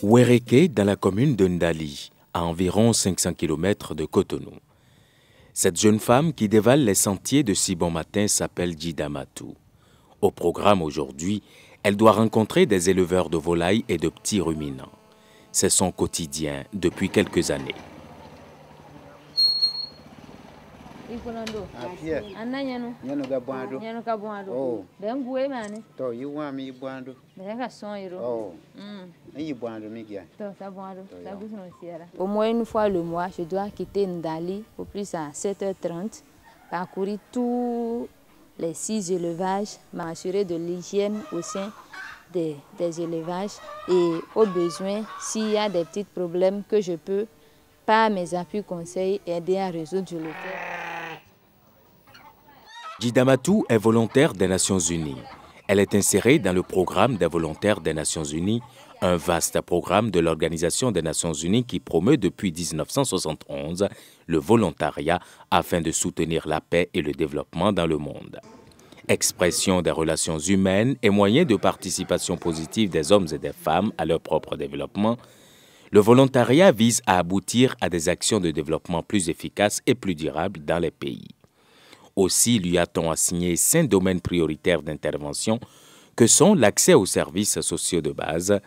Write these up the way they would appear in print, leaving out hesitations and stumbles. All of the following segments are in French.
Wereke, dans la commune de Ndali, à environ 500 km de Cotonou. Cette jeune femme qui dévale les sentiers de si bon matin s'appelle Djidamatou. Au programme aujourd'hui, elle doit rencontrer des éleveurs de volailles et de petits ruminants. C'est son quotidien depuis quelques années. Au moins une fois le mois, je dois quitter Ndali au plus à 7h30, parcourir tous les 6 élevages, m'assurer de l'hygiène au sein des élevages et au besoin, s'il y a des petits problèmes que je peux, par mes appuis conseils, aider à résoudre, je le fais. Djidamatou est volontaire des Nations Unies. Elle est insérée dans le programme des volontaires des Nations Unies, un vaste programme de l'Organisation des Nations Unies qui promeut depuis 1971 le volontariat afin de soutenir la paix et le développement dans le monde. Expression des relations humaines et moyen de participation positive des hommes et des femmes à leur propre développement, le volontariat vise à aboutir à des actions de développement plus efficaces et plus durables dans les pays. Aussi lui a-t-on assigné 5 domaines prioritaires d'intervention que sont l'accès aux services sociaux de base,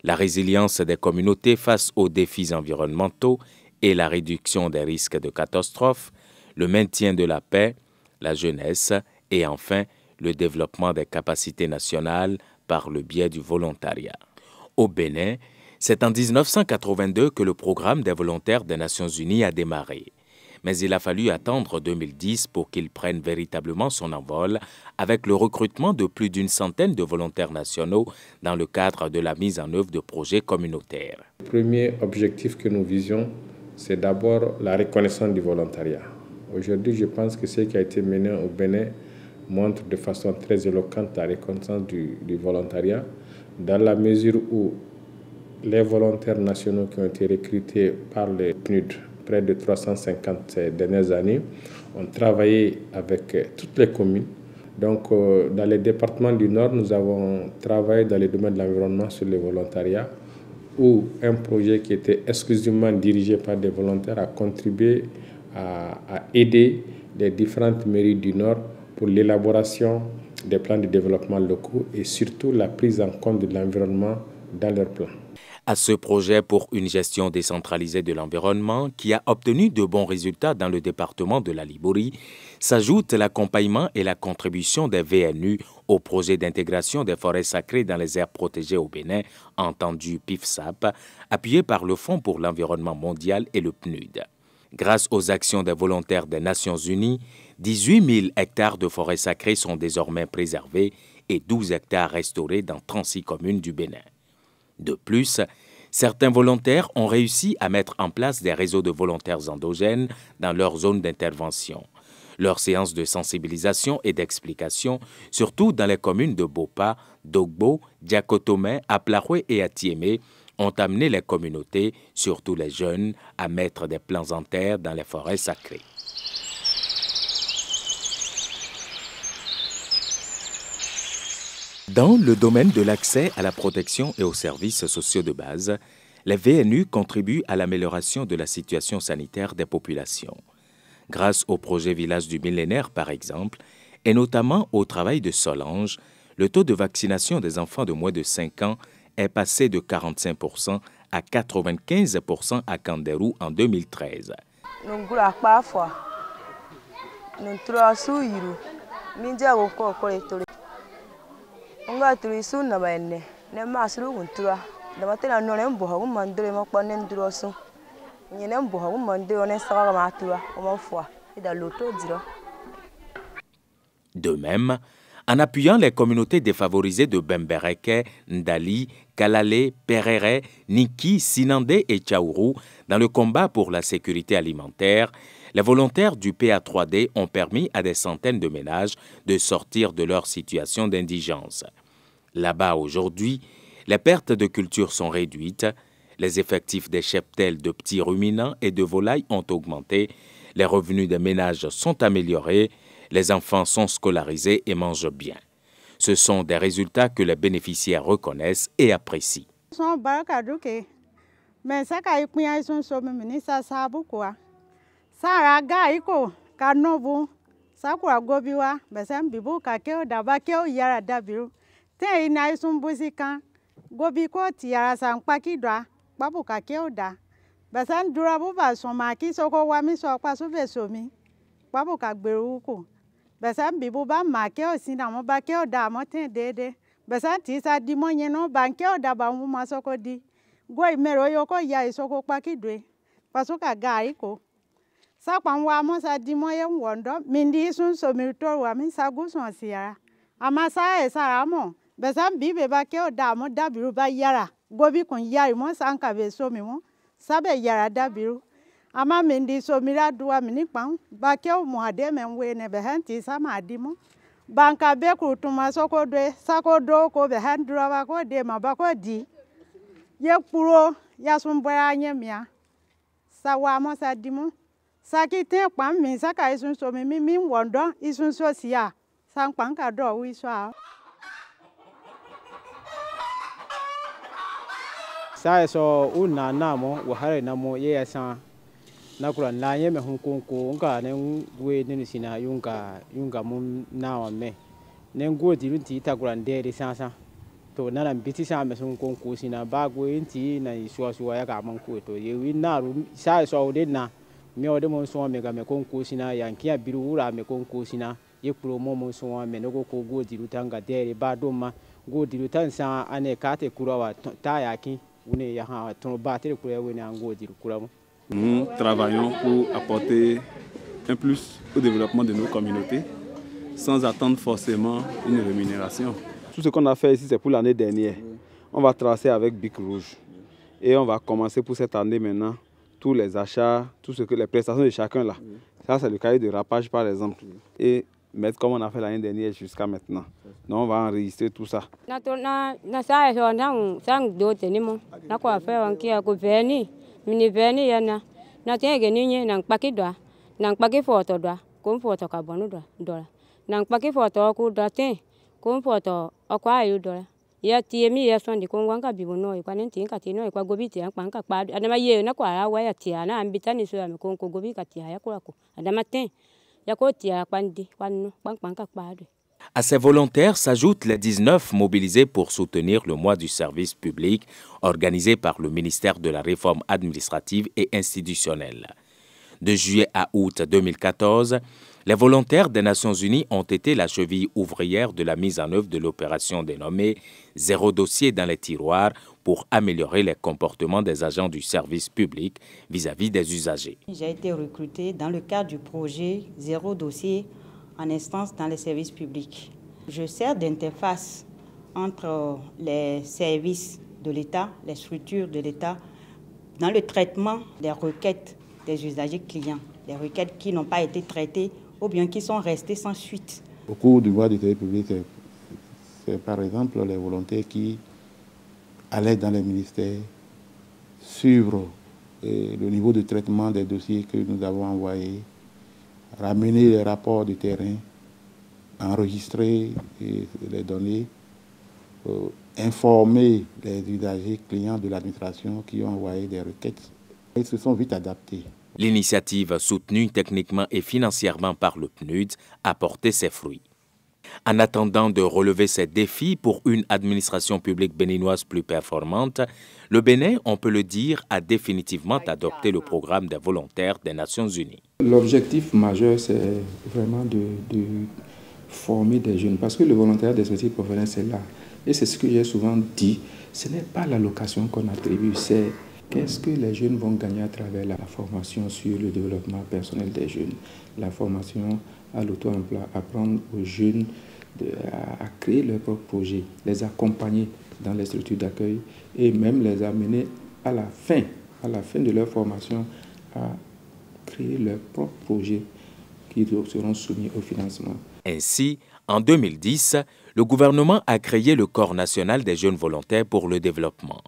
la résilience des communautés face aux défis environnementaux et la réduction des risques de catastrophes, le maintien de la paix, la jeunesse et enfin le développement des capacités nationales par le biais du volontariat. Au Bénin, c'est en 1982 que le programme des volontaires des Nations Unies a démarré. Mais il a fallu attendre 2010 pour qu'il prenne véritablement son envol avec le recrutement de plus d'une centaine de volontaires nationaux dans le cadre de la mise en œuvre de projets communautaires. Le premier objectif que nous visions, c'est d'abord la reconnaissance du volontariat. Aujourd'hui, je pense que ce qui a été mené au Bénin montre de façon très éloquente la reconnaissance du volontariat, dans la mesure où les volontaires nationaux qui ont été recrutés par les PNUD, près de 350 ces dernières années, ont travaillé avec toutes les communes. Donc, dans les départements du Nord, nous avons travaillé dans les domaines de l'environnement sur le volontariat, où un projet qui était exclusivement dirigé par des volontaires a contribué à aider les différentes mairies du Nord pour l'élaboration des plans de développement locaux et surtout la prise en compte de l'environnement dans leurs plans. À ce projet pour une gestion décentralisée de l'environnement qui a obtenu de bons résultats dans le département de la Liborie, s'ajoute l'accompagnement et la contribution des VNU au projet d'intégration des forêts sacrées dans les aires protégées au Bénin, entendu PIFSAP, appuyé par le Fonds pour l'environnement mondial et le PNUD. Grâce aux actions des volontaires des Nations Unies, 18 000 hectares de forêts sacrées sont désormais préservés et 12 hectares restaurés dans 36 communes du Bénin. De plus, certains volontaires ont réussi à mettre en place des réseaux de volontaires endogènes dans leur zone d'intervention. Leurs séances de sensibilisation et d'explication, surtout dans les communes de Bopa, Dogbo, Diakotomé, Aplaroué et Atiémé, ont amené les communautés, surtout les jeunes, à mettre des plants en terre dans les forêts sacrées. Dans le domaine de l'accès à la protection et aux services sociaux de base, les VNU contribuent à l'amélioration de la situation sanitaire des populations. Grâce au projet Village du Millénaire, par exemple, et notamment au travail de Solange, le taux de vaccination des enfants de moins de 5 ans est passé de 45% à 95% à Kanderou en 2013. De même, en appuyant les communautés défavorisées de Bembereke, Ndali, Kalale, Perere, Niki, Sinandé et Tchaourou dans le combat pour la sécurité alimentaire, les volontaires du PA3D ont permis à des centaines de ménages de sortir de leur situation d'indigence. Là-bas, aujourd'hui, les pertes de culture sont réduites, les effectifs des cheptels de petits ruminants et de volailles ont augmenté, les revenus des ménages sont améliorés, les enfants sont scolarisés et mangent bien. Ce sont des résultats que les bénéficiaires reconnaissent et apprécient. son baraka duke. Mais ça ka ikunya son so mini sa sabu kwa. Sa raga iko ka nobu. Sa kwa gobiwa besem bibu ka keo daba keo yara dabiru. Te ina isun busika. Gobi ko tiara san pakidwa. Babu ka keo da. Besem durabu ba soma ki soko wami so kwa suve somi. Babu ka gberu ko. Besem bibu ba ma keo sina mo ba keo da mo ten dede. Besem ti sa di mo nyeno ba keo da ba mo masoko di. Go imero yoko ya isoko pakidwe. Pasuka gari ko. Sa kwa mo sa di mo ye wondo mindi sun so mi to wa mi sa gu son siara ama sa e sa amo be sam bi be ba ke o da mo da biru ba yara go bi kun yari mo san ka be so mi mo sa be yara da biru ama mindi so mi ra duwa mi ni pan ba ke o mo ade men we ne be hanti sa ma di mo banka be ku tuma so ko do sa ko do ko be han dura ba ko de ma ba ko di ye puro ya sun bra anya mia sa wa mo sa di mo Saki te kwam mi saka isun so mi wondo isun so sia sang pang ka do wi so sa so una na mo wa hare na mo ye sa na kula na ye me hun ko nga ne we ne sina yunga mun na wa me ne go di runti ta kula ndere sa to na biti sa me sun ko sina ba go inti na so ya ka man ko to ye wi na ru sa so de na me ode mo so me ga me konko sina yankia biru ura me konko sina ye pro mo so me no ko go di rutanga dere ba do ma go di rutansa ane kate kurawa ta yaki une ya ha ton ba tere kura we na go di kura mo. Nous travaillons pour apporter un plus au développement de nos communautés sans attendre forcément une rémunération. Tout ce qu'on a fait ici c'est pour l'année dernière. On va tracer avec Bic Rouge et on va commencer pour cette année maintenant. Tous les achats, tout ce que les prestations de chacun là. Ça c'est le cahier de rappage par exemple. Et mettre comme on a fait l'année dernière jusqu'à maintenant. Donc on va enregistrer tout ça. Ya tie mi ya son di kongwa ka bibono kwa nenti ka tino kwa gobi ti kwa nka pa adama ye na kwa ra wa ya tia na ambitani so ya me konko gobi ka tia ya kwa ko adama ten ya ko tia kwa ndi kwa no kwa nka pa. À ces volontaires s'ajoutent les 19 mobilisés pour soutenir le mois du service public organisé par le ministère de la Réforme administrative et institutionnelle. De juillet à août 2014, les volontaires des Nations Unies ont été la cheville ouvrière de la mise en œuvre de l'opération dénommée « Zéro dossier dans les tiroirs » pour améliorer les comportements des agents du service public vis-à-vis des usagers. J'ai été recrutée dans le cadre du projet « Zéro dossier en instance dans les services publics ». Je sers d'interface entre les services de l'État, les structures de l'État, dans le traitement des requêtes des usagers clients, des requêtes qui n'ont pas été traitées ou bien qui sont restées sans suite. Au cours du mois du service public, c'est par exemple les volontaires qui allaient dans les ministères suivre le niveau de traitement des dossiers que nous avons envoyés, ramener les rapports du terrain, enregistrer les données, informer les usagers clients de l'administration qui ont envoyé des requêtes. Ils se sont vite adaptés. L'initiative, soutenue techniquement et financièrement par le PNUD, a porté ses fruits. En attendant de relever ces défis pour une administration publique béninoise plus performante, le Bénin, on peut le dire, a définitivement adopté le programme des volontaires des Nations Unies. L'objectif majeur, c'est vraiment de former des jeunes, parce que le volontariat des métiers professionnels, c'est là. Et c'est ce que j'ai souvent dit, ce n'est pas l'allocation qu'on attribue, c'est qu'est-ce que les jeunes vont gagner à travers la formation sur le développement personnel des jeunes, la formation à l'auto-emploi, apprendre aux jeunes à créer leurs propres projets, les accompagner dans les structures d'accueil et même les amener à la fin de leur formation à créer leurs propres projets qui seront soumis au financement. Ainsi, en 2010, le gouvernement a créé le Corps national des jeunes volontaires pour le développement.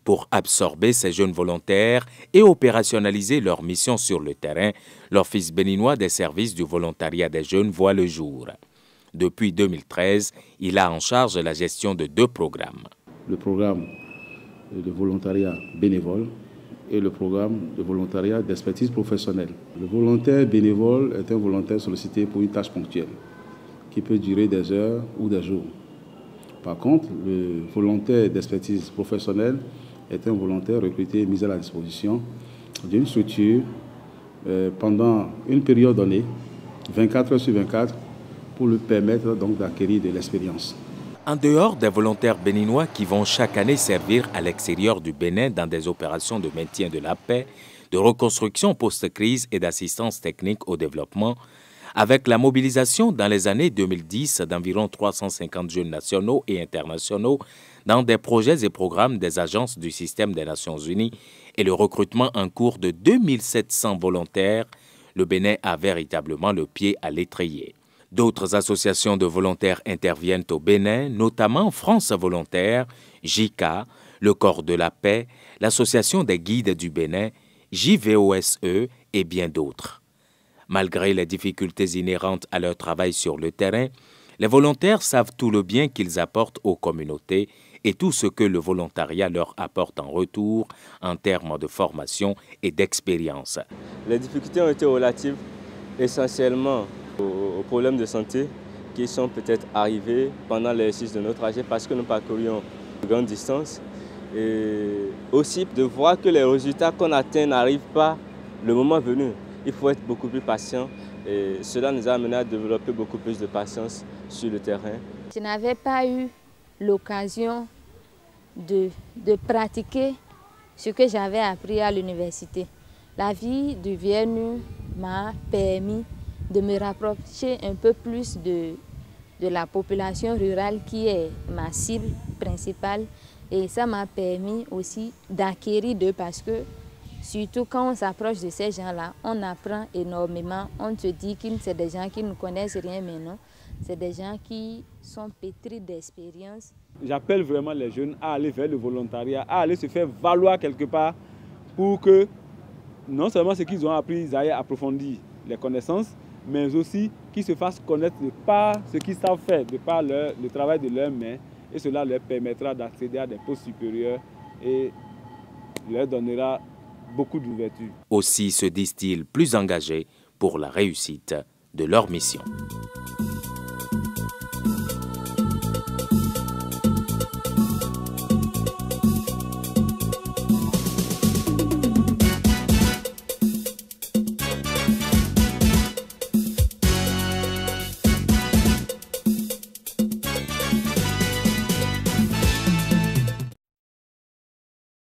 Pour absorber ces jeunes volontaires et opérationnaliser leur mission sur le terrain, l'Office béninois des services du volontariat des jeunes voit le jour. Depuis 2013, il a en charge la gestion de 2 programmes. Le programme de volontariat bénévole et le programme de volontariat d'expertise professionnelle. Le volontaire bénévole est un volontaire sollicité pour une tâche ponctuelle qui peut durer des heures ou des jours. Par contre, le volontaire d'expertise professionnelle est un volontaire recruté et mis à la disposition d'une structure pendant une période donnée, 24 heures sur 24, pour lui permettre donc d'acquérir de l'expérience. En dehors des volontaires béninois qui vont chaque année servir à l'extérieur du Bénin dans des opérations de maintien de la paix, de reconstruction post-crise et d'assistance technique au développement, avec la mobilisation dans les années 2010 d'environ 350 jeunes nationaux et internationaux dans des projets et programmes des agences du système des Nations Unies et le recrutement en cours de 2700 volontaires, le Bénin a véritablement le pied à l'étrier. D'autres associations de volontaires interviennent au Bénin, notamment France Volontaire, JICA, le Corps de la Paix, l'Association des guides du Bénin, JVOSE et bien d'autres. Malgré les difficultés inhérentes à leur travail sur le terrain, les volontaires savent tout le bien qu'ils apportent aux communautés et tout ce que le volontariat leur apporte en retour en termes de formation et d'expérience. Les difficultés ont été relatives essentiellement aux problèmes de santé qui sont peut-être arrivés pendant l'exercice de notre trajet parce que nous parcourions de grandes distances. Et aussi de voir que les résultats qu'on atteint n'arrivent pas le moment venu. Il faut être beaucoup plus patient et cela nous a amené à développer beaucoup plus de patience sur le terrain. Je n'avais pas eu l'occasion de pratiquer ce que j'avais appris à l'université. La vie du VNU m'a permis de me rapprocher un peu plus de la population rurale qui est ma cible principale et ça m'a permis aussi d'acquérir d'eux parce que surtout quand on s'approche de ces gens-là, on apprend énormément. On se dit que c'est des gens qui ne connaissent rien, mais non. C'est des gens qui sont pétris d'expérience. J'appelle vraiment les jeunes à aller vers le volontariat, à aller se faire valoir quelque part pour que non seulement ce qu'ils ont appris, ils aillent approfondir les connaissances, mais aussi qu'ils se fassent connaître de par ce qu'ils savent faire, de par le travail de leurs mains. Et cela leur permettra d'accéder à des postes supérieurs et leur donnera beaucoup d'ouverture. Aussi se disent-ils plus engagés pour la réussite de leur mission.